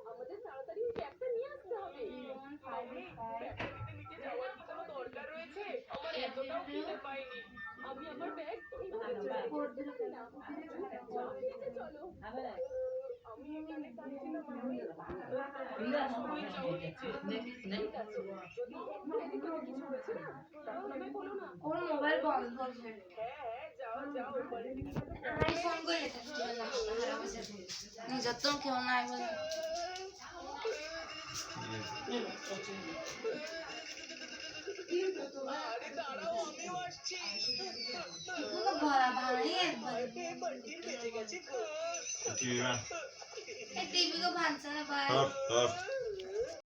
আমাদের তাড়াতাড়ি ব্যাগটা নিয়ে আসতে হবে। ব্যাগটা নিতে নিচে যাওয়ার কি কোনো দরকার রয়েছে? আমার এতটাও খিদে পাইনি। আমি আমার ব্যাগ এইভাবে ছেড়ে দিতে পারি না। চলো আমি এখানে কাঁদছিলাম আমি সময় যাওয়া নিচ্ছে। ঠিক আছে, যদি একটু এদিক ওদিক কিছু হয়েছে না তাহলে আমায় বলো না। ওর মোবাইল বন্ধ আছে। হ্যাঁ যাও যাও বাড়ি থেকে আমি ফোন করে নির্যাতন কেউ নাই বলে আরে দাঁড়াও আমিও আসছি। কোনো গলা ভাঙাই একবার বেঁচে গেছে। টিভি টিভি को भांसा है भाई